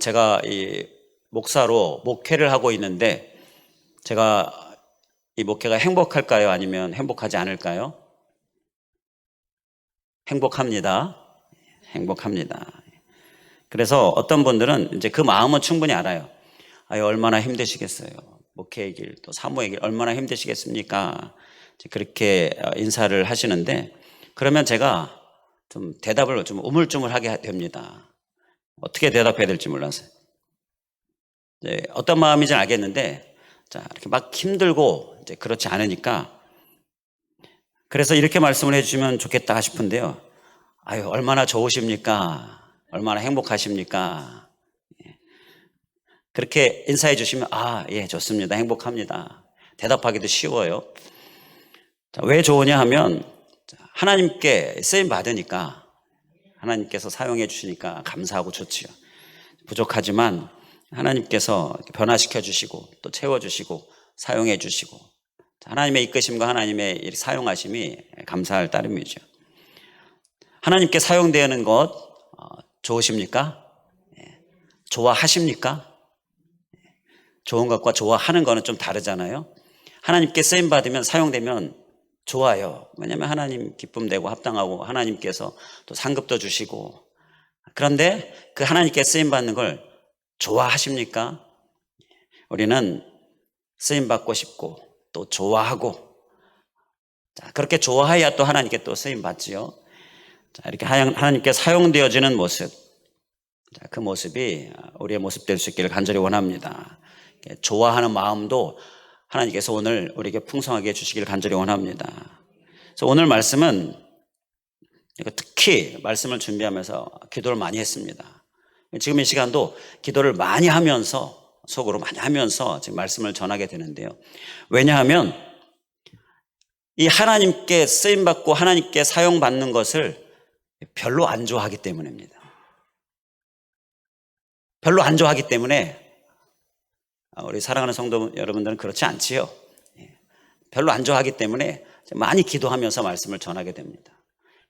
제가 이 목사로 목회를 하고 있는데 제가 이 목회가 행복할까요? 아니면 행복하지 않을까요? 행복합니다. 행복합니다. 그래서 어떤 분들은 이제 그 마음은 충분히 알아요. 얼마나 힘드시겠어요. 목회의 길, 또 사모의 길 얼마나 힘드시겠습니까? 그렇게 인사를 하시는데, 그러면 제가 좀 대답을 좀 우물쭈물하게 됩니다. 어떻게 대답해야 될지 몰라서요. 어떤 마음인지 알겠는데, 이렇게 막 힘들고 이제 그렇지 않으니까, 그래서 이렇게 말씀을 해주시면 좋겠다 싶은데요. 얼마나 좋으십니까? 얼마나 행복하십니까? 그렇게 인사해 주시면, 예, 좋습니다. 행복합니다. 대답하기도 쉬워요. 왜 좋으냐 하면, 하나님께 쓰임 받으니까, 하나님께서 사용해 주시니까 감사하고 좋지요. 부족하지만 하나님께서 변화시켜 주시고 또 채워 주시고 사용해 주시고, 하나님의 이끄심과 하나님의 사용하심이 감사할 따름이죠. 하나님께 사용되는 것 좋으십니까? 좋아하십니까? 좋은 것과 좋아하는 거는 좀 다르잖아요. 하나님께 쓰임 받으면, 사용되면 좋아요. 왜냐하면 하나님 기쁨되고 합당하고 하나님께서 또 상급도 주시고. 그런데 그 하나님께 쓰임 받는 걸 좋아하십니까? 우리는 쓰임 받고 싶고 또 좋아하고, 그렇게 좋아해야 또 하나님께 또 쓰임 받지요. 이렇게 하나님께 사용되어지는 모습, 그 모습이 우리의 모습 될 수 있기를 간절히 원합니다. 좋아하는 마음도 하나님께서 오늘 우리에게 풍성하게 해주시기를 간절히 원합니다. 그래서 오늘 말씀은, 특히 말씀을 준비하면서 기도를 많이 했습니다. 지금 이 시간도 기도를 많이 하면서, 속으로 많이 하면서 지금 말씀을 전하게 되는데요. 왜냐하면 이 하나님께 쓰임받고 하나님께 사용받는 것을 별로 안 좋아하기 때문입니다. 별로 안 좋아하기 때문에, 우리 사랑하는 성도 여러분들은 그렇지 않지요. 별로 안 좋아하기 때문에 많이 기도하면서 말씀을 전하게 됩니다.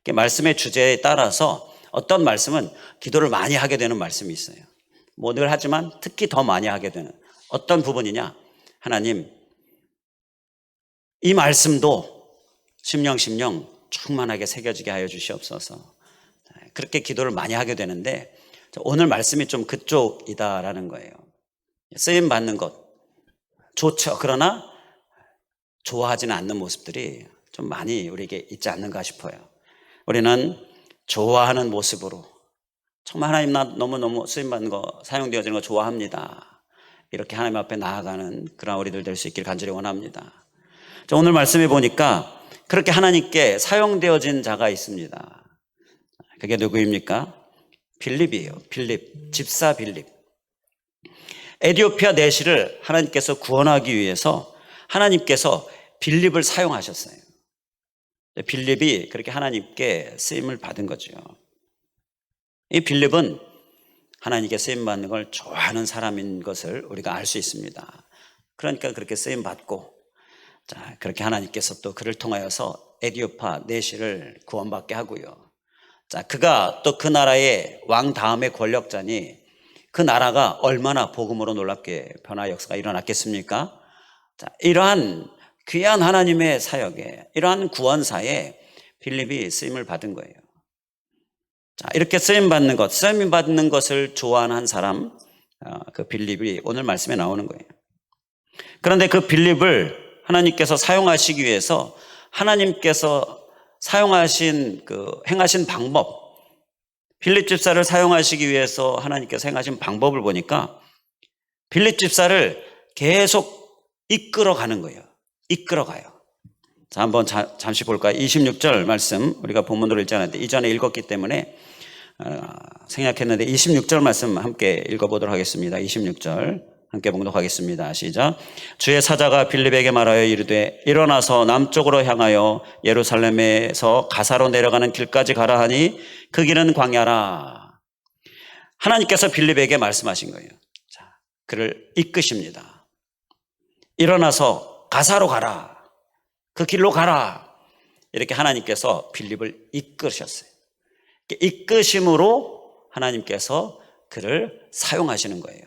말씀의 주제에 따라서 어떤 말씀은 기도를 많이 하게 되는 말씀이 있어요. 늘 하지만 특히 더 많이 하게 되는 어떤 부분이냐, 하나님 이 말씀도 심령 충만하게 새겨지게 하여 주시옵소서. 그렇게 기도를 많이 하게 되는데, 오늘 말씀이 좀 그쪽이다라는 거예요. 쓰임 받는 것 좋죠. 그러나 좋아하지는 않는 모습들이 좀 많이 우리에게 있지 않는가 싶어요. 우리는 좋아하는 모습으로, 정말 하나님 나 너무너무 쓰임 받는 거, 사용되어지는 거 좋아합니다, 이렇게 하나님 앞에 나아가는 그런 우리들 될 수 있기를 간절히 원합니다. 오늘 말씀해 보니까 그렇게 하나님께 사용되어진 자가 있습니다. 그게 누구입니까? 빌립이에요. 빌립, 집사 빌립. 에티오피아 내시를 하나님께서 구원하기 위해서 하나님께서 빌립을 사용하셨어요. 빌립이 그렇게 하나님께 쓰임을 받은 거죠. 이 빌립은 하나님께 쓰임 받는 걸 좋아하는 사람인 것을 우리가 알 수 있습니다. 그러니까 그렇게 쓰임 받고, 그렇게 하나님께서 또 그를 통하여서 에티오피아 내시를 구원받게 하고요. 그가 또 그 나라의 왕 다음의 권력자니, 그 나라가 얼마나 복음으로 놀랍게 변화 역사가 일어났겠습니까? 이러한 귀한 하나님의 사역에, 이러한 구원사에 빌립이 쓰임을 받은 거예요. 이렇게 쓰임 받는 것을 좋아하는 한 사람, 그 빌립이 오늘 말씀에 나오는 거예요. 그런데 그 빌립을 하나님께서 사용하시기 위해서 하나님께서 사용하신 행하신 방법, 빌립 집사를 사용하시기 위해서 하나님께서 행하신 방법을 보니까 빌립 집사를 계속 이끌어가는 거예요. 이끌어가요. 한번 잠시 볼까요? 26절 말씀, 우리가 본문으로 읽지 않았는데 이전에 읽었기 때문에 생략했는데 26절 말씀 함께 읽어보도록 하겠습니다. 26절 함께 봉독하겠습니다. 시작. 주의 사자가 빌립에게 말하여 이르되 일어나서 남쪽으로 향하여 예루살렘에서 가사로 내려가는 길까지 가라 하니 그 길은 광야라. 하나님께서 빌립에게 말씀하신 거예요. 그를 이끄십니다. 일어나서 가사로 가라. 그 길로 가라. 이렇게 하나님께서 빌립을 이끄셨어요. 이끄심으로 하나님께서 그를 사용하시는 거예요.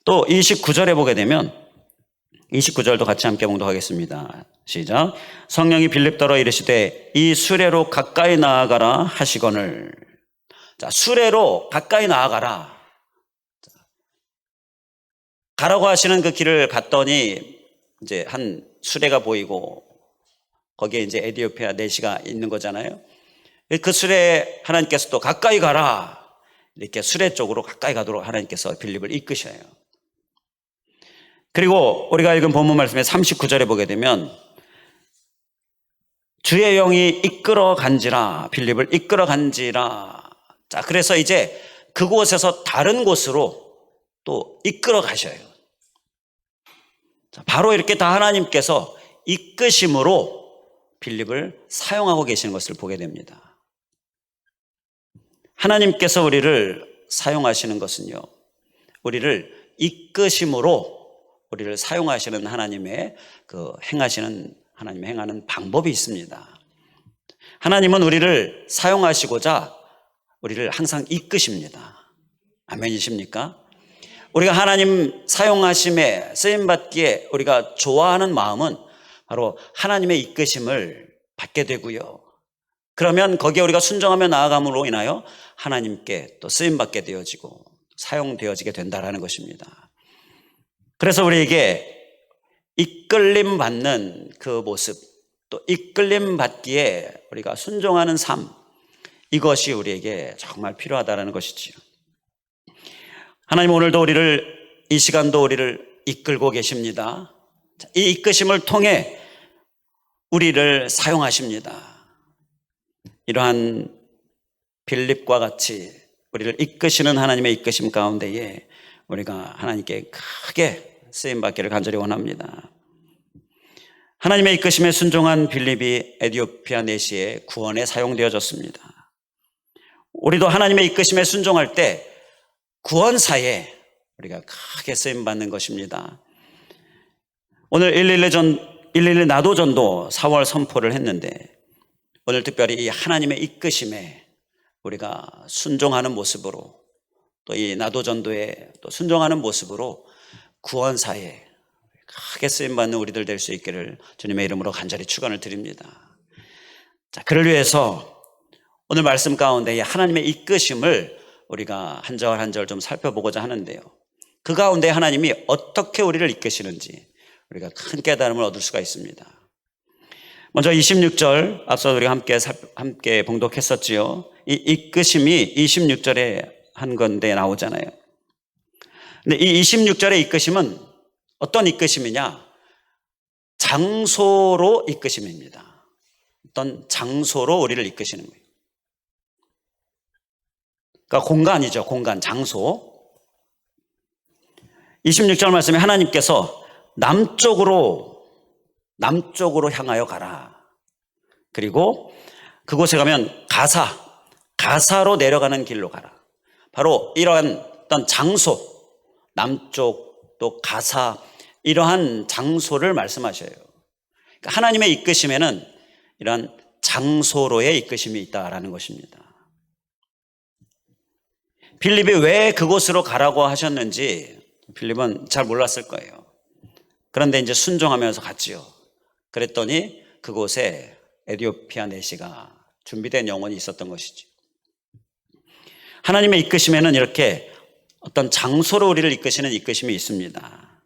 또 29절에 보게 되면 29절도 같이 함께 봉독하겠습니다. 시작. 성령이 빌립더러 이르시되 이 수레로 가까이 나아가라 하시거늘. 자, 수레로 가까이 나아가라. 가라고 하시는 그 길을 갔더니 이제 한 수레가 보이고 거기에 이제 에디오피아 내시가 있는 거잖아요. 그 수레에 하나님께서 또 가까이 가라. 이렇게 수레 쪽으로 가까이 가도록 하나님께서 빌립을 이끄셔요. 그리고 우리가 읽은 본문 말씀에 39절에 보게 되면 주의 영이 이끌어 간지라, 빌립을 이끌어 간지라. 자, 그래서 이제 그곳에서 다른 곳으로 또 이끌어 가셔요. 자, 바로 이렇게 다 하나님께서 이끄심으로 빌립을 사용하고 계시는 것을 보게 됩니다. 하나님께서 우리를 사용하시는 것은요, 우리를 이끄심으로 우리를 사용하시는 하나님의 하나님의 행하는 방법이 있습니다. 하나님은 우리를 사용하시고자 우리를 항상 이끄십니다. 아멘이십니까? 우리가 하나님 사용하심에 쓰임받기에 우리가 좋아하는 마음은 바로 하나님의 이끄심을 받게 되고요. 그러면 거기에 우리가 순종하며 나아감으로 인하여 하나님께 또 쓰임받게 되어지고 사용되어지게 된다라는 것입니다. 그래서 우리에게 이끌림 받는 그 모습, 또 이끌림 받기에 우리가 순종하는 삶, 이것이 우리에게 정말 필요하다는 것이지요. 하나님 오늘도 이 시간도 우리를 이끌고 계십니다. 이 이끄심을 통해 우리를 사용하십니다. 이러한 빌립과 같이 우리를 이끄시는 하나님의 이끄심 가운데에 우리가 하나님께 크게 쓰임받기를 간절히 원합니다. 하나님의 이끄심에 순종한 빌립이 에디오피아 내시의 구원에 사용되어졌습니다. 우리도 하나님의 이끄심에 순종할 때 구원사에 우리가 크게 쓰임받는 것입니다. 오늘 112 나도전도 4월 선포를 했는데 오늘 특별히 이 하나님의 이끄심에 우리가 순종하는 모습으로 또 이 나도전도에 또 순종하는 모습으로 구원사에 크게 쓰임받는 우리들 될 수 있기를 주님의 이름으로 간절히 축원을 드립니다. 자, 그를 위해서 오늘 말씀 가운데 하나님의 이끄심을 우리가 한 절 한 절 좀 살펴보고자 하는데요. 그 가운데 하나님이 어떻게 우리를 이끄시는지 우리가 큰 깨달음을 얻을 수가 있습니다. 먼저 26절 앞서 우리가 함께 봉독했었지요. 이 이끄심이 26절에 한 건데 나오잖아요. 근데 이 26절의 이끄심은 어떤 이끄심이냐? 장소로 이끄심입니다. 어떤 장소로 우리를 이끄시는 거예요. 그러니까 공간이죠. 공간, 장소. 26절 말씀에 하나님께서 남쪽으로 향하여 가라. 그리고 그곳에 가면 가사로 내려가는 길로 가라. 바로 이러한 어떤 장소, 남쪽 또 가사, 이러한 장소를 말씀하셔요. 그러니까 하나님의 이끄심에는 이러한 장소로의 이끄심이 있다라는 것입니다. 빌립이 왜 그곳으로 가라고 하셨는지 빌립은 잘 몰랐을 거예요. 그런데 이제 순종하면서 갔지요. 그랬더니 그곳에 에디오피아 내시가 준비된 영혼이 있었던 것이죠. 하나님의 이끄심에는 이렇게 어떤 장소로 우리를 이끄시는 이끄심이 있습니다.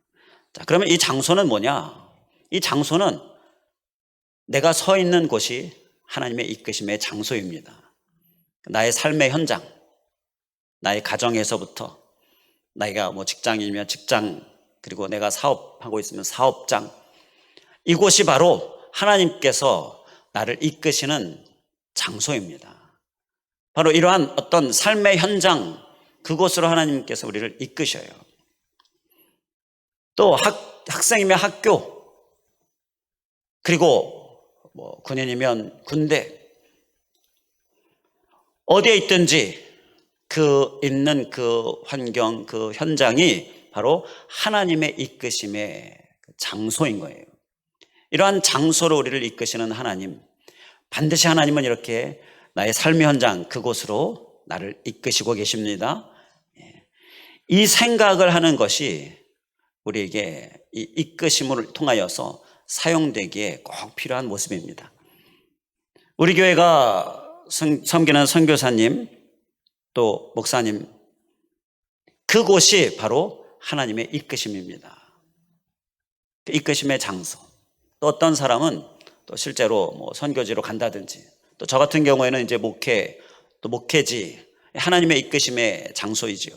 자, 그러면 이 장소는 뭐냐? 이 장소는 내가 서 있는 곳이 하나님의 이끄심의 장소입니다. 나의 삶의 현장, 나의 가정에서부터 나이가 직장이면 직장, 그리고 내가 사업하고 있으면 사업장, 이곳이 바로 하나님께서 나를 이끄시는 장소입니다. 바로 이러한 어떤 삶의 현장, 그곳으로 하나님께서 우리를 이끄셔요. 또 학생이면 학교, 그리고 군인이면 군대, 어디에 있든지 있는 그 환경, 그 현장이 바로 하나님의 이끄심의 장소인 거예요. 이러한 장소로 우리를 이끄시는 하나님, 반드시 하나님은 이렇게 나의 삶의 현장, 그곳으로 나를 이끄시고 계십니다. 이 생각을 하는 것이 우리에게 이 이끄심을 통하여서 사용되기에 꼭 필요한 모습입니다. 우리 교회가 섬기는 선교사님 또 목사님, 그곳이 바로 하나님의 이끄심입니다. 그 이끄심의 장소. 또 어떤 사람은 또 실제로 뭐 선교지로 간다든지, 또 저 같은 경우에는 이제 목회, 또 목회지, 하나님의 이끄심의 장소이지요.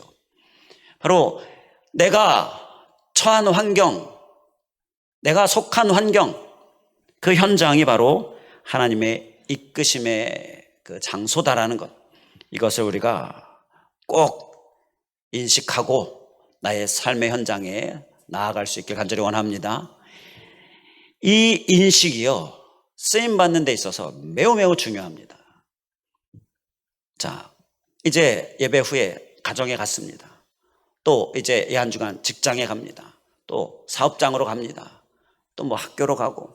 바로 내가 처한 환경, 내가 속한 환경, 그 현장이 바로 하나님의 이끄심의 그 장소다라는 것, 이것을 우리가 꼭 인식하고 나의 삶의 현장에 나아갈 수 있길 간절히 원합니다. 이 인식이요, 쓰임받는 데 있어서 매우 매우 중요합니다. 자, 이제 예배 후에 가정에 갔습니다. 또 이제 예한주간 직장에 갑니다. 또 사업장으로 갑니다. 또 뭐 학교로 가고,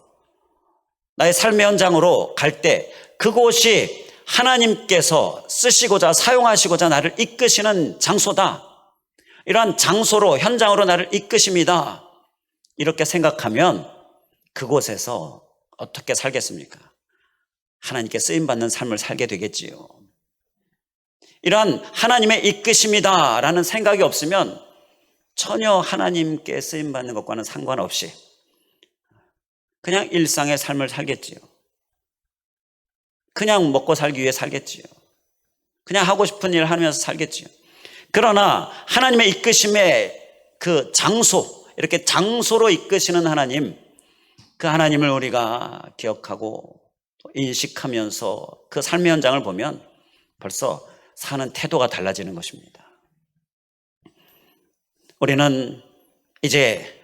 나의 삶의 현장으로 갈 때 그곳이 하나님께서 쓰시고자 사용하시고자 나를 이끄시는 장소다, 이러한 장소로, 현장으로 나를 이끄십니다, 이렇게 생각하면 그곳에서 어떻게 살겠습니까? 하나님께 쓰임받는 삶을 살게 되겠지요. 이러한 하나님의 이끄십니다 라는 생각이 없으면 전혀 하나님께 쓰임받는 것과는 상관없이 그냥 일상의 삶을 살겠지요. 그냥 먹고 살기 위해 살겠지요. 그냥 하고 싶은 일 하면서 살겠지요. 그러나 하나님의 이끄심의 그 장소, 이렇게 장소로 이끄시는 하나님, 그 하나님을 우리가 기억하고 인식하면서 그 삶의 현장을 보면 벌써 사는 태도가 달라지는 것입니다. 우리는 이제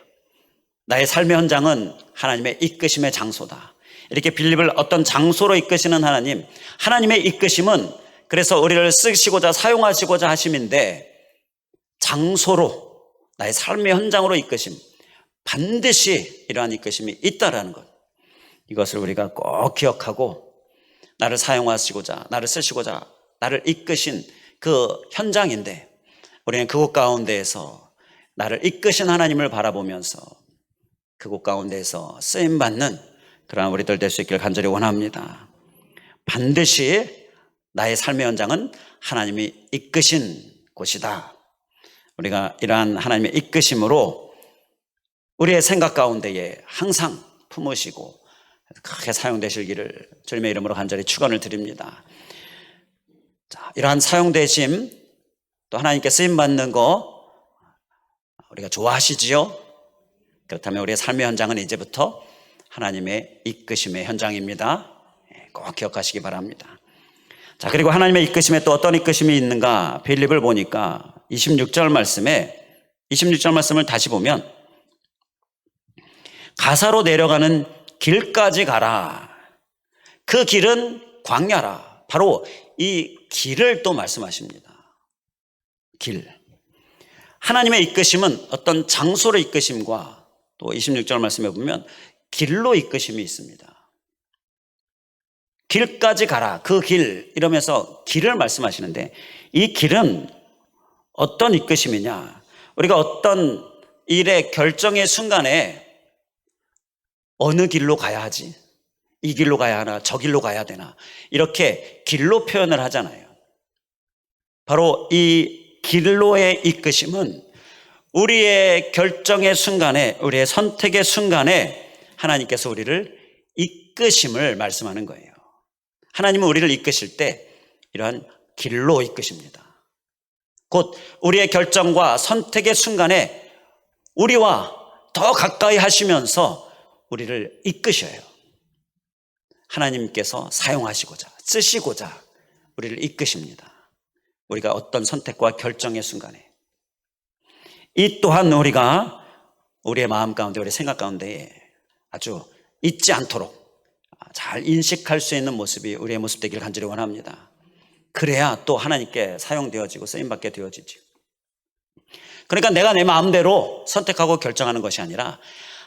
나의 삶의 현장은 하나님의 이끄심의 장소다, 이렇게 빌립을 어떤 장소로 이끄시는 하나님, 하나님의 이끄심은 그래서 우리를 쓰시고자 사용하시고자 하심인데, 장소로, 나의 삶의 현장으로 이끄심, 반드시 이러한 이끄심이 있다라는 것, 이것을 우리가 꼭 기억하고 나를 사용하시고자, 나를 쓰시고자 나를 이끄신 그 현장인데, 우리는 그곳 가운데에서 나를 이끄신 하나님을 바라보면서 그곳 가운데에서 쓰임받는 그러한 우리들 될 수 있기를 간절히 원합니다. 반드시 나의 삶의 현장은 하나님이 이끄신 곳이다. 우리가 이러한 하나님의 이끄심으로 우리의 생각 가운데에 항상 품으시고 크게 사용되시기를 주님의 이름으로 간절히 축원을 드립니다. 자, 이러한 사용되심, 또 하나님께 쓰임받는 거 우리가 좋아하시지요? 그렇다면 우리의 삶의 현장은 이제부터 하나님의 이끄심의 현장입니다. 꼭 기억하시기 바랍니다. 자, 그리고 하나님의 이끄심에 또 어떤 이끄심이 있는가? 빌립을 보니까 26절 말씀을 다시 보면 가사로 내려가는 길까지 가라. 그 길은 광야라. 바로 이 길을 또 말씀하십니다. 길. 하나님의 이끄심은 어떤 장소로 이끄심과 또 26절 말씀에 보면 길로 이끄심이 있습니다. 길까지 가라. 그 길, 이러면서 길을 말씀하시는데, 이 길은 어떤 이끄심이냐? 우리가 어떤 일의 결정의 순간에 어느 길로 가야 하지? 이 길로 가야 하나? 저 길로 가야 되나? 이렇게 길로 표현을 하잖아요. 바로 이 길로의 이끄심은 우리의 결정의 순간에, 우리의 선택의 순간에 하나님께서 우리를 이끄심을 말씀하는 거예요. 하나님은 우리를 이끄실 때 이러한 길로 이끄십니다. 곧 우리의 결정과 선택의 순간에 우리와 더 가까이 하시면서 우리를 이끄셔요. 하나님께서 사용하시고자, 쓰시고자 우리를 이끄십니다. 우리가 어떤 선택과 결정의 순간에. 이 또한 우리가 우리의 마음 가운데, 우리의 생각 가운데에 아주 잊지 않도록 잘 인식할 수 있는 모습이 우리의 모습 되기를 간절히 원합니다. 그래야 또 하나님께 사용되어지고 쓰임받게 되어지죠. 그러니까 내가 내 마음대로 선택하고 결정하는 것이 아니라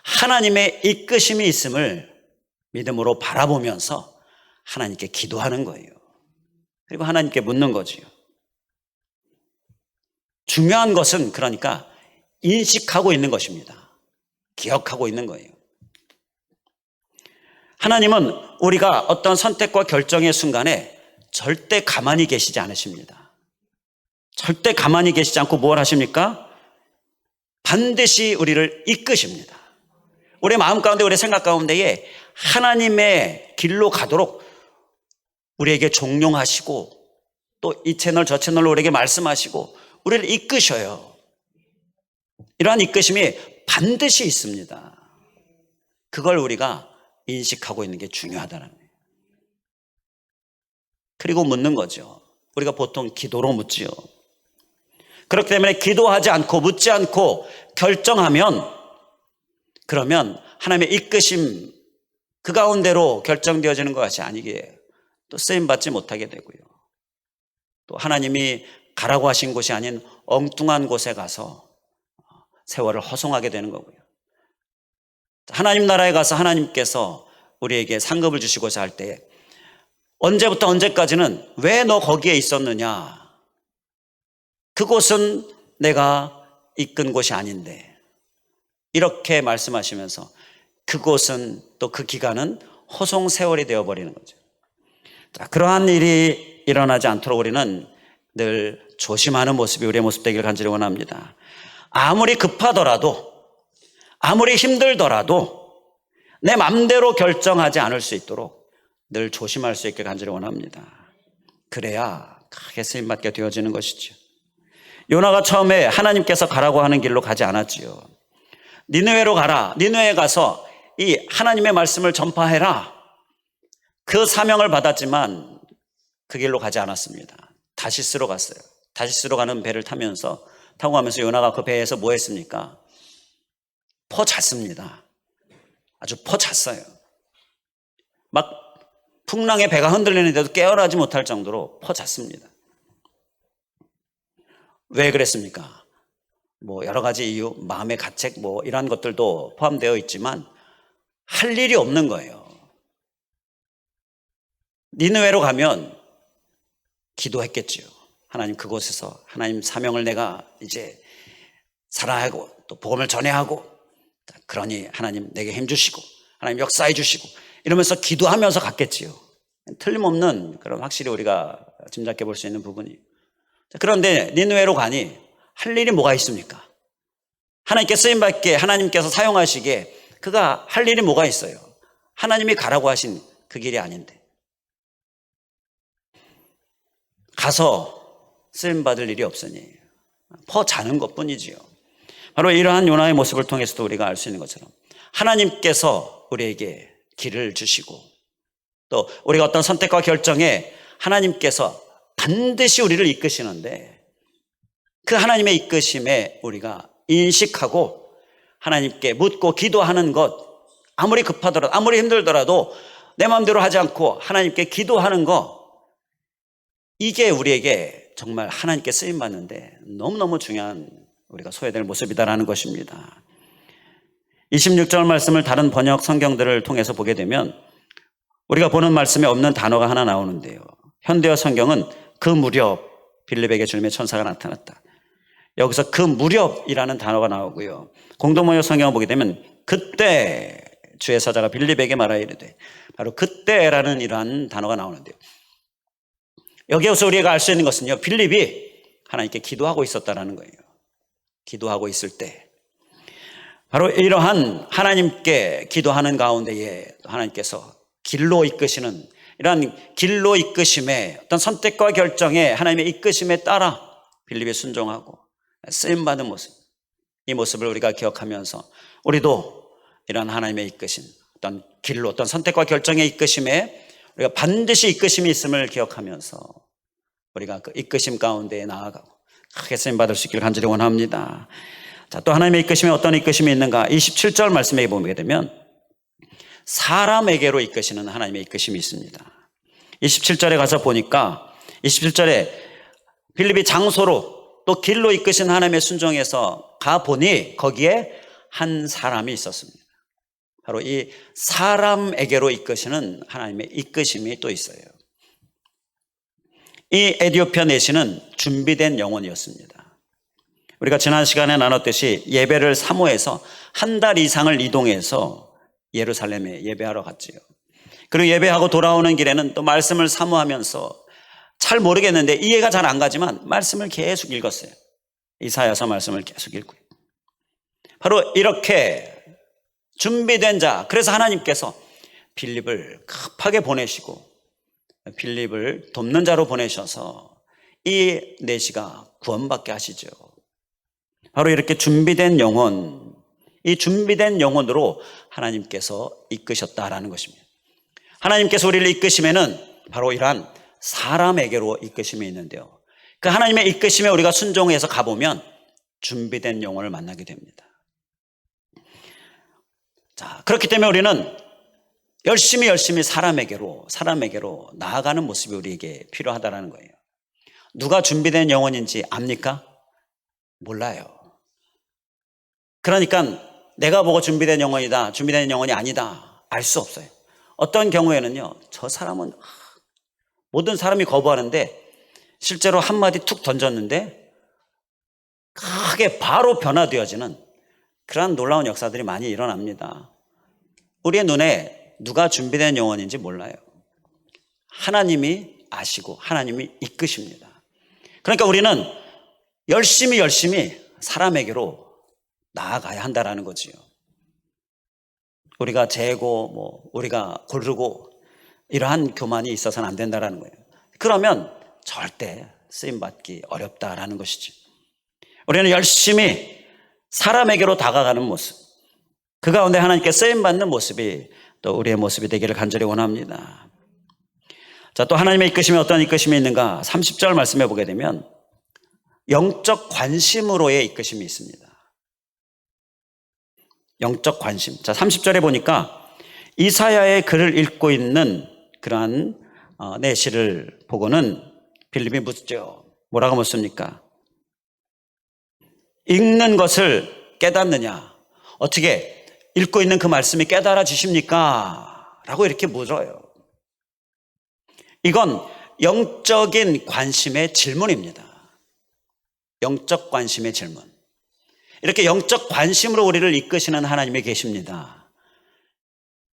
하나님의 이끄심이 있음을 믿음으로 바라보면서 하나님께 기도하는 거예요. 그리고 하나님께 묻는 거지요. 중요한 것은 그러니까 인식하고 있는 것입니다. 기억하고 있는 거예요. 하나님은 우리가 어떤 선택과 결정의 순간에 절대 가만히 계시지 않으십니다. 절대 가만히 계시지 않고 뭘 하십니까? 반드시 우리를 이끄십니다. 우리의 마음 가운데, 우리의 생각 가운데에 하나님의 길로 가도록 우리에게 종용하시고, 또 이 채널 저 채널로 우리에게 말씀하시고 우리를 이끄셔요. 이러한 이끄심이 반드시 있습니다. 그걸 우리가 인식하고 있는 게 중요하다는 거예요. 그리고 묻는 거죠. 우리가 보통 기도로 묻지요. 그렇기 때문에 기도하지 않고 묻지 않고 결정하면, 그러면 하나님의 이끄심 그 가운데로 결정되어지는 것이 아니기에 또 쓰임받지 못하게 되고요. 또 하나님이 가라고 하신 곳이 아닌 엉뚱한 곳에 가서 세월을 허송하게 되는 거고요. 하나님 나라에 가서 하나님께서 우리에게 상급을 주시고자 할 때 언제부터 언제까지는 왜 너 거기에 있었느냐, 그곳은 내가 이끈 곳이 아닌데, 이렇게 말씀하시면서 그곳은 또 그 기간은 허송 세월이 되어버리는 거죠. 자, 그러한 일이 일어나지 않도록 우리는 늘 조심하는 모습이 우리의 모습 되기를 간절히 원합니다. 아무리 급하더라도, 아무리 힘들더라도 내 맘대로 결정하지 않을 수 있도록 늘 조심할 수 있게 간절히 원합니다. 그래야 크게 쓰임받게 되어지는 것이죠. 요나가 처음에 하나님께서 가라고 하는 길로 가지 않았지요. 니느웨로 가라, 니느웨에 가서 이 하나님의 말씀을 전파해라, 그 사명을 받았지만 그 길로 가지 않았습니다. 다시스로 갔어요. 다시스로 가는 배를 타고 가면서 요나가 그 배에서 뭐 했습니까? 퍼잤습니다. 아주 퍼잤어요. 막 풍랑에 배가 흔들리는데도 깨어나지 못할 정도로 퍼잤습니다. 왜 그랬습니까? 뭐 여러 가지 이유, 마음의 가책 뭐 이런 것들도 포함되어 있지만 할 일이 없는 거예요. 니느웨로 가면 기도했겠지요. 하나님, 그곳에서 하나님 사명을 내가 이제 살아하고 또 복음을 전해야 하고, 그러니 하나님 내게 힘 주시고 하나님 역사해 주시고 이러면서 기도하면서 갔겠지요. 틀림없는 그런, 확실히 우리가 짐작해 볼 수 있는 부분이에요. 그런데 니느웨로 가니 할 일이 뭐가 있습니까? 하나님께 쓰임받게, 하나님께서 사용하시기에 그가 할 일이 뭐가 있어요? 하나님이 가라고 하신 그 길이 아닌데 가서 쓰임받을 일이 없으니 퍼자는 것뿐이지요. 바로 이러한 요나의 모습을 통해서도 우리가 알 수 있는 것처럼 하나님께서 우리에게 길을 주시고, 또 우리가 어떤 선택과 결정에 하나님께서 반드시 우리를 이끄시는데, 그 하나님의 이끄심에 우리가 인식하고 하나님께 묻고 기도하는 것, 아무리 급하더라도 아무리 힘들더라도 내 마음대로 하지 않고 하나님께 기도하는 것, 이게 우리에게 정말 하나님께 쓰임받는데 너무너무 중요한 우리가 소외될 모습이다라는 것입니다. 26절 말씀을 다른 번역 성경들을 통해서 보게 되면 우리가 보는 말씀에 없는 단어가 하나 나오는데요. 현대어 성경은 그 무렵 빌립에게 주님의 천사가 나타났다. 여기서 그 무렵이라는 단어가 나오고요. 공동번역 성경을 보게 되면 그때 주의 사자가 빌립에게 말하이르되, 바로 그때라는 이러한 단어가 나오는데요. 여기에서 우리가 알 수 있는 것은요, 빌립이 하나님께 기도하고 있었다라는 거예요. 기도하고 있을 때 바로 이러한 하나님께 기도하는 가운데에 하나님께서 길로 이끄시는, 이러한 길로 이끄심에, 어떤 선택과 결정에 하나님의 이끄심에 따라 빌립이 순종하고 쓰임받은 모습, 이 모습을 우리가 기억하면서 우리도 이러한 하나님의 이끄심, 어떤 길로, 어떤 선택과 결정의 이끄심에 우리가 반드시 이끄심이 있음을 기억하면서 우리가 그 이끄심 가운데에 나아가고 크게 쓰임받을 수 있기를 간절히 원합니다. 자, 또 하나님의 이끄심에 어떤 이끄심이 있는가? 27절 말씀에 보게 되면 사람에게로 이끄시는 하나님의 이끄심이 있습니다. 27절에 가서 보니까 27절에 빌립이 장소로 또 길로 이끄신 하나님의 순종에서 가보니 거기에 한 사람이 있었습니다. 바로 이 사람에게로 이끄시는 하나님의 이끄심이 또 있어요. 이 에디오피아 내시는 준비된 영혼이었습니다. 우리가 지난 시간에 나눴듯이 예배를 사모해서 한 달 이상을 이동해서 예루살렘에 예배하러 갔지요. 그리고 예배하고 돌아오는 길에는 또 말씀을 사모하면서 잘 모르겠는데 이해가 잘 안 가지만 말씀을 계속 읽었어요. 이사야서 말씀을 계속 읽고요. 바로 이렇게 준비된 자, 그래서 하나님께서 빌립을 급하게 보내시고 빌립을 돕는 자로 보내셔서 이 내시가 구원받게 하시죠. 바로 이렇게 준비된 영혼, 이 준비된 영혼으로 하나님께서 이끄셨다라는 것입니다. 하나님께서 우리를 이끄시면은 바로 이러한 사람에게로 이끄심이 있는데요. 그 하나님의 이끄심에 우리가 순종해서 가보면 준비된 영혼을 만나게 됩니다. 자, 그렇기 때문에 우리는 열심히 사람에게로 나아가는 모습이 우리에게 필요하다는 거예요. 누가 준비된 영혼인지 압니까? 몰라요. 그러니까 내가 보고 준비된 영혼이다, 준비된 영혼이 아니다 알 수 없어요. 어떤 경우에는요, 저 사람은 모든 사람이 거부하는데 실제로 한마디 툭 던졌는데 크게 바로 변화되어지는 그러한 놀라운 역사들이 많이 일어납니다. 우리의 눈에 누가 준비된 영혼인지 몰라요. 하나님이 아시고 하나님이 이끄십니다. 그러니까 우리는 열심히 사람에게로 나아가야 한다는 거지요. 우리가 재고 우리가 고르고 이러한 교만이 있어서는 안 된다는 거예요. 그러면 절대 쓰임받기 어렵다라는 것이죠. 우리는 열심히 사람에게로 다가가는 모습, 그 가운데 하나님께 쓰임받는 모습이 또 우리의 모습이 되기를 간절히 원합니다. 자, 또 하나님의 이끄심이 어떤 이끄심이 있는가? 30절 말씀해 보게 되면 영적 관심으로의 이끄심이 있습니다. 영적 관심. 자, 30절에 보니까 이사야의 글을 읽고 있는 그러한 내시를 보고는 빌립이 묻죠. 뭐라고 묻습니까? 읽는 것을 깨닫느냐? 어떻게 읽고 있는 그 말씀이 깨달아지십니까? 라고 이렇게 물어요. 이건 영적인 관심의 질문입니다. 영적 관심의 질문. 이렇게 영적 관심으로 우리를 이끄시는 하나님이 계십니다.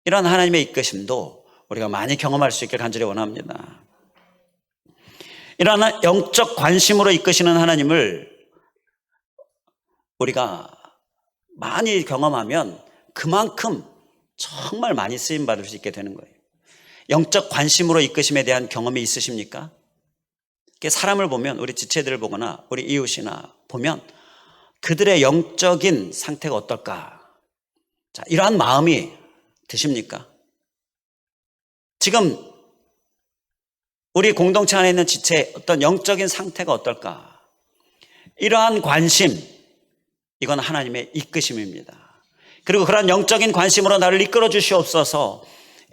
이런 하나님의 이끄심도 우리가 많이 경험할 수 있길 간절히 원합니다. 이런 영적 관심으로 이끄시는 하나님을 우리가 많이 경험하면 그만큼 정말 많이 쓰임받을 수 있게 되는 거예요. 영적 관심으로 이끄심에 대한 경험이 있으십니까? 사람을 보면, 우리 지체들을 보거나 우리 이웃이나 보면 그들의 영적인 상태가 어떨까? 자, 이러한 마음이 드십니까? 지금 우리 공동체 안에 있는 지체의 어떤 영적인 상태가 어떨까? 이러한 관심, 이건 하나님의 이끄심입니다. 그리고 그러한 영적인 관심으로 나를 이끌어 주시옵소서,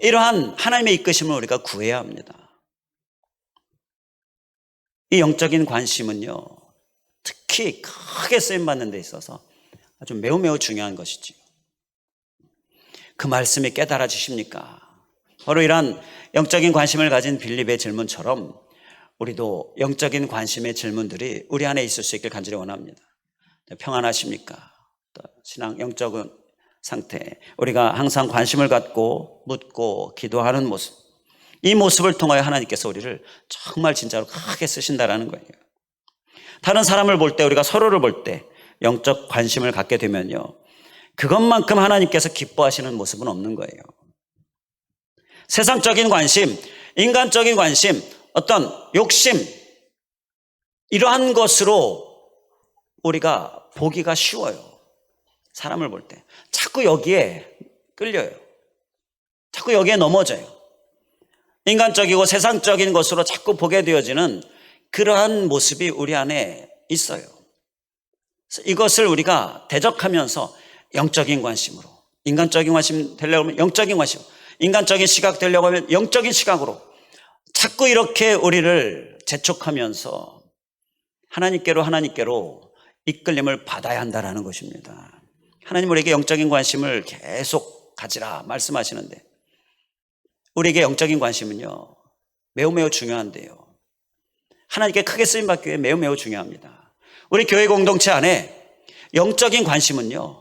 이러한 하나님의 이끄심을 우리가 구해야 합니다. 이 영적인 관심은요, 특히 크게 쓰임받는 데 있어서 아주 매우 중요한 것이지요. 그 말씀이 깨달아지십니까? 바로 이러한 영적인 관심을 가진 빌립의 질문처럼 우리도 영적인 관심의 질문들이 우리 안에 있을 수 있길 간절히 원합니다. 평안하십니까? 또 신앙 영적인 상태, 우리가 항상 관심을 갖고 묻고 기도하는 모습, 이 모습을 통하여 하나님께서 우리를 정말 진짜로 크게 쓰신다라는 거예요. 다른 사람을 볼 때, 우리가 서로를 볼 때 영적 관심을 갖게 되면요, 그것만큼 하나님께서 기뻐하시는 모습은 없는 거예요. 세상적인 관심, 인간적인 관심, 어떤 욕심, 이러한 것으로 우리가 보기가 쉬워요. 사람을 볼 때 자꾸 여기에 끌려요. 자꾸 여기에 넘어져요. 인간적이고 세상적인 것으로 자꾸 보게 되어지는 그러한 모습이 우리 안에 있어요. 이것을 우리가 대적하면서 영적인 관심으로, 인간적인 관심 되려고 하면 영적인 관심, 인간적인 시각 되려고 하면 영적인 시각으로 자꾸 이렇게 우리를 재촉하면서 하나님께로 이끌림을 받아야 한다는 것입니다. 하나님 우리에게 영적인 관심을 계속 가지라 말씀하시는데, 우리에게 영적인 관심은요, 매우 중요한데요, 하나님께 크게 쓰임받기 위해 매우 중요합니다. 우리 교회 공동체 안에 영적인 관심은요,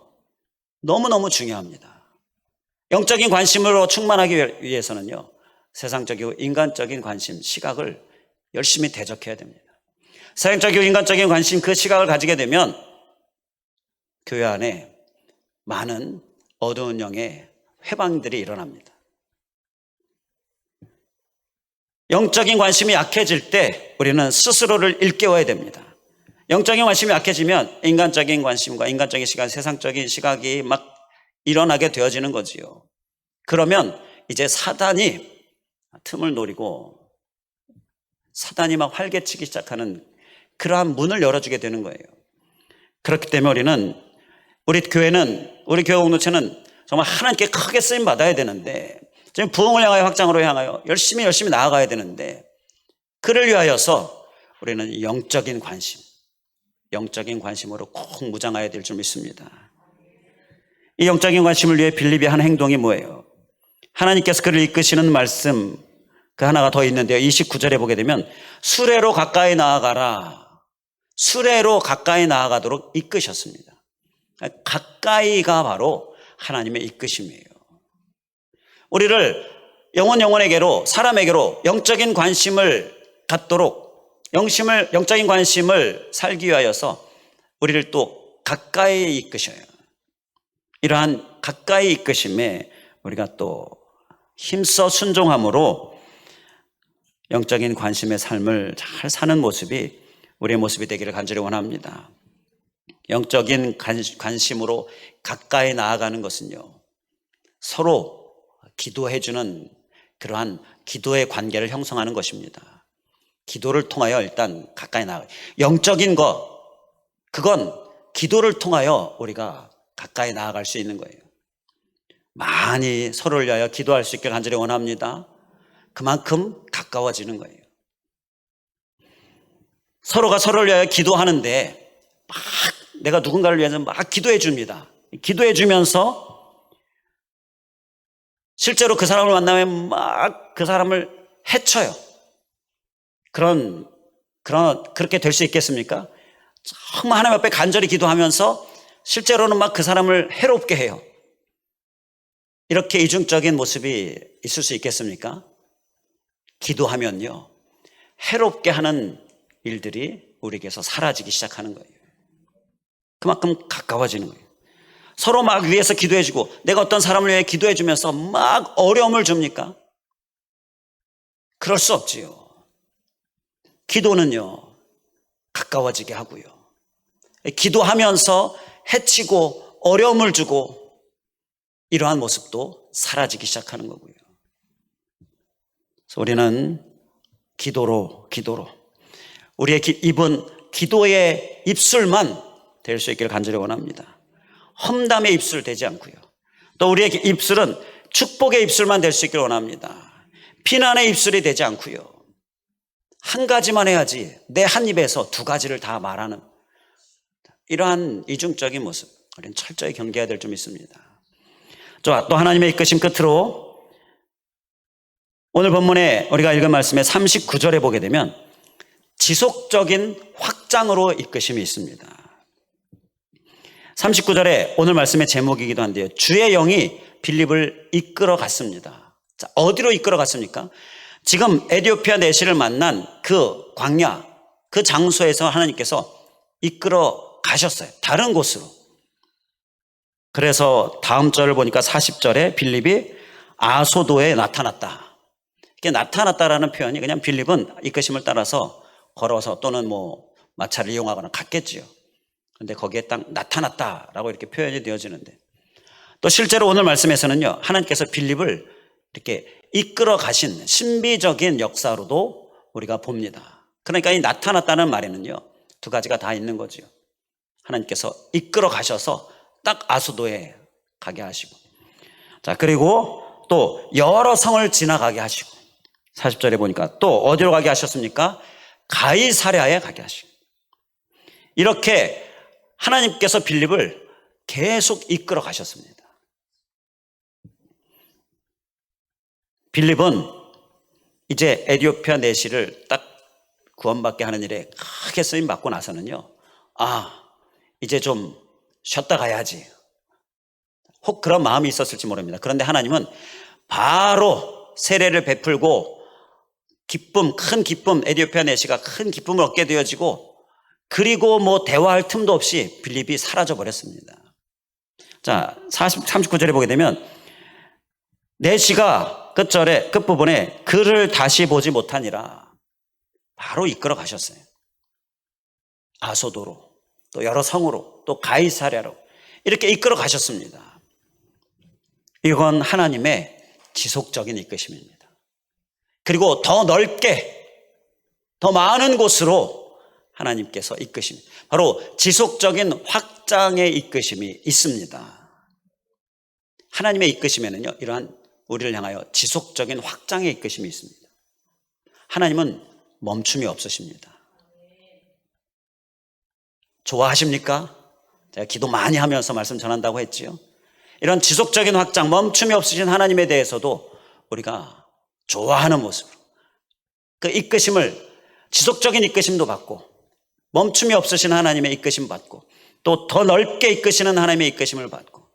너무너무 중요합니다. 영적인 관심으로 충만하기 위해서는요, 세상적이고 인간적인 관심, 시각을 열심히 대적해야 됩니다. 세상적이고 인간적인 관심, 그 시각을 가지게 되면 교회 안에 많은 어두운 영의 회방들이 일어납니다. 영적인 관심이 약해질 때 우리는 스스로를 일깨워야 됩니다. 영적인 관심이 약해지면 인간적인 관심과 인간적인 시각, 세상적인 시각이 막 일어나게 되어지는 거지요. 그러면 이제 사단이 틈을 노리고 사단이 막 활개치기 시작하는 그러한 문을 열어주게 되는 거예요. 그렇기 때문에 우리 교회는, 우리 교회 공동체는 정말 하나님께 크게 쓰임 받아야 되는데, 지금 부흥을 향하여, 확장으로 향하여 열심히 나아가야 되는데, 그를 위하여서 우리는 영적인 관심으로 꼭 무장해야 될 줄 믿습니다. 이 영적인 관심을 위해 빌립이 한 행동이 뭐예요? 하나님께서 그를 이끄시는 말씀, 그 하나가 더 있는데요. 29절에 보게 되면 수레로 가까이 나아가라. 수레로 가까이 나아가도록 이끄셨습니다. 가까이가 바로 하나님의 이끄심이에요. 우리를 영혼에게로, 사람에게로 영적인 관심을 갖도록, 영적인 관심을 살기 위하여서 우리를 또 가까이 이끄셔요. 이러한 가까이 이끄심에 우리가 또 힘써 순종함으로 영적인 관심의 삶을 잘 사는 모습이 우리의 모습이 되기를 간절히 원합니다. 영적인 관심으로 가까이 나아가는 것은요, 서로 기도해주는 그러한 기도의 관계를 형성하는 것입니다. 기도를 통하여 일단 가까이 나아가요. 영적인 그건 기도를 통하여 우리가 가까이 나아갈 수 있는 거예요. 많이 서로를 위하여 기도할 수 있게 간절히 원합니다. 그만큼 가까워지는 거예요. 서로가 서로를 위하여 기도하는데 막 내가 누군가를 위해서 막 기도해 줍니다. 기도해 주면서 실제로 그 사람을 만나면 막 그 사람을 해쳐요. 그렇게 될 수 있겠습니까? 정말 하나님 앞에 간절히 기도하면서 실제로는 막 그 사람을 해롭게 해요. 이렇게 이중적인 모습이 있을 수 있겠습니까? 기도하면요, 해롭게 하는 일들이 우리에게서 사라지기 시작하는 거예요. 그만큼 가까워지는 거예요. 서로 막 위해서 기도해주고, 내가 어떤 사람을 위해 기도해주면서 막 어려움을 줍니까? 그럴 수 없지요. 기도는요, 가까워지게 하고요, 기도하면서 해치고 어려움을 주고 이러한 모습도 사라지기 시작하는 거고요. 그래서 우리는 기도로 우리의 입은 기도의 입술만 될 수 있기를 간절히 원합니다. 험담의 입술 되지 않고요, 또 우리의 입술은 축복의 입술만 될 수 있기를 원합니다. 비난의 입술이 되지 않고요, 한 가지만 해야지 내 한 입에서 두 가지를 다 말하는 이러한 이중적인 모습, 우리는 철저히 경계해야 될 점 있습니다. 또 하나님의 이끄심 끝으로 오늘 본문에 우리가 읽은 말씀의 39절에 보게 되면 지속적인 확장으로 이끄심이 있습니다. 39절에 오늘 말씀의 제목이기도 한데요, 주의 영이 빌립을 이끌어 갔습니다. 자, 어디로 이끌어 갔습니까? 지금 에티오피아 내시를 만난 그 광야, 그 장소에서 하나님께서 이끌어 가셨어요. 다른 곳으로. 그래서 다음 절을 보니까 40절에 빌립이 아소도에 나타났다. 이게 나타났다라는 표현이 그냥 빌립은 이끄심을 따라서 걸어서 또는 마차를 이용하거나 갔겠지요. 그런데 거기에 딱 나타났다라고 이렇게 표현이 되어지는데, 또 실제로 오늘 말씀에서는요, 하나님께서 빌립을 이렇게 이끌어 가신 신비적인 역사로도 우리가 봅니다. 그러니까 이 나타났다는 말에는요, 두 가지가 다 있는 거죠. 하나님께서 이끌어 가셔서 딱 아수도에 가게 하시고, 자, 그리고 또 여러 성을 지나가게 하시고, 40절에 보니까 또 어디로 가게 하셨습니까? 가이사랴에 가게 하시고, 이렇게 하나님께서 빌립을 계속 이끌어 가셨습니다. 빌립은 이제 에티오피아 내시를 딱 구원받게 하는 일에 크게 쓰임 받고 나서는요, 이제 좀 쉬었다 가야지. 혹 그런 마음이 있었을지 모릅니다. 그런데 하나님은 바로 세례를 베풀고 큰 기쁨, 에디오피아 내시가 큰 기쁨을 얻게 되어지고, 그리고 뭐 대화할 틈도 없이 빌립이 사라져 버렸습니다. 자, 39절에 보게 되면 내시가 끝부분에 그를 다시 보지 못하니라 바로 이끌어 가셨어요. 아소도로, 또 여러 성으로, 또 가이사랴로 이렇게 이끌어 가셨습니다. 이건 하나님의 지속적인 이끄심입니다. 그리고 더 넓게, 더 많은 곳으로 하나님께서 이끄십니다. 바로 지속적인 확장의 이끄심이 있습니다. 하나님의 이끄심에는요, 이러한 우리를 향하여 지속적인 확장의 이끄심이 있습니다. 하나님은 멈춤이 없으십니다. 좋아하십니까? 제가 기도 많이 하면서 말씀 전한다고 했지요. 이런 지속적인 확장, 멈춤이 없으신 하나님에 대해서도 우리가 좋아하는 모습으로 그 이끄심을, 지속적인 이끄심도 받고, 멈춤이 없으신 하나님의 이끄심 받고, 또 더 넓게 이끄시는 하나님의 이끄심을 받고,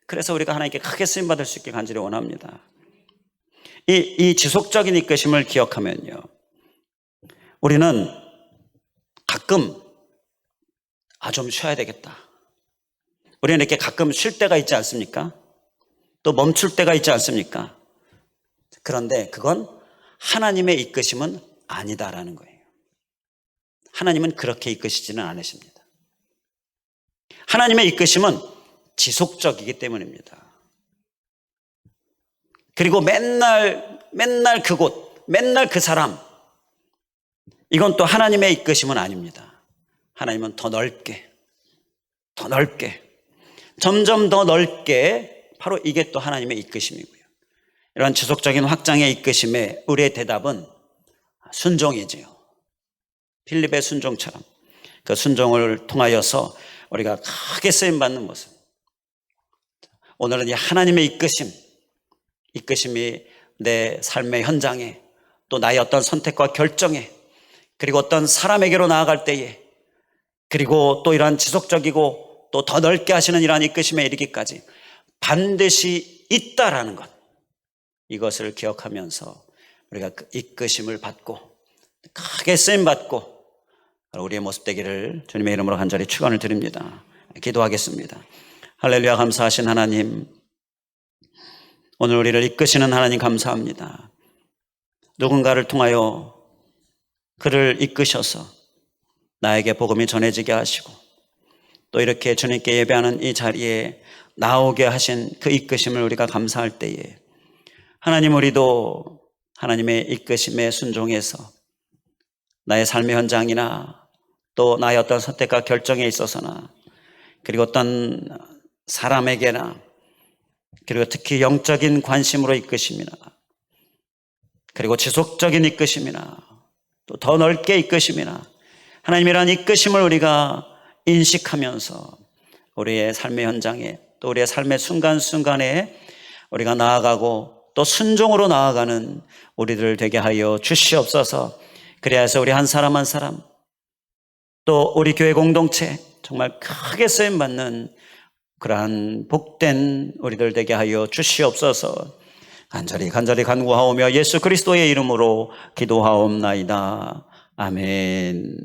그래서 우리가 하나님께 크게 쓰임받을 수 있게 간절히 원합니다. 이 지속적인 이끄심을 기억하면요, 우리는 가끔 좀 쉬어야 되겠다, 우리는 이렇게 가끔 쉴 때가 있지 않습니까? 또 멈출 때가 있지 않습니까? 그런데 그건 하나님의 이끄심은 아니다라는 거예요. 하나님은 그렇게 이끄시지는 않으십니다. 하나님의 이끄심은 지속적이기 때문입니다. 그리고 맨날 그곳, 맨날 그 사람, 이건 또 하나님의 이끄심은 아닙니다. 하나님은 더 넓게, 점점 더 넓게, 바로 이게 또 하나님의 이끄심이고요. 이런 지속적인 확장의 이끄심에 우리의 대답은 순종이지요. 빌립의 순종처럼 그 순종을 통하여서 우리가 크게 쓰임받는 모습. 오늘은 이 하나님의 이끄심이 내 삶의 현장에, 또 나의 어떤 선택과 결정에, 그리고 어떤 사람에게로 나아갈 때에, 그리고 또 이러한 지속적이고 또 더 넓게 하시는 이러한 이끄심에 이르기까지 반드시 있다라는 것, 이것을 기억하면서 우리가 그 이끄심을 받고 크게 쓰임받고 우리의 모습 되기를 주님의 이름으로 간절히 축원을 드립니다. 기도하겠습니다. 할렐루야. 감사하신 하나님, 오늘 우리를 이끄시는 하나님 감사합니다. 누군가를 통하여 그를 이끄셔서 나에게 복음이 전해지게 하시고, 또 이렇게 주님께 예배하는 이 자리에 나오게 하신 그 이끄심을 우리가 감사할 때에, 하나님, 우리도 하나님의 이끄심에 순종해서 나의 삶의 현장이나 또 나의 어떤 선택과 결정에 있어서나, 그리고 어떤 사람에게나, 그리고 특히 영적인 관심으로 이끄심이나, 그리고 지속적인 이끄심이나, 또 더 넓게 이끄심이나, 하나님이란 이끄심을 우리가 인식하면서 우리의 삶의 현장에, 또 우리의 삶의 순간순간에 우리가 나아가고 또 순종으로 나아가는 우리들 되게 하여 주시옵소서. 그래야 해서 우리 한 사람 한 사람, 또 우리 교회 공동체 정말 크게 쓰임받는 그러한 복된 우리들 되게 하여 주시옵소서. 간절히 간구하오며 예수 그리스도의 이름으로 기도하옵나이다. 아멘.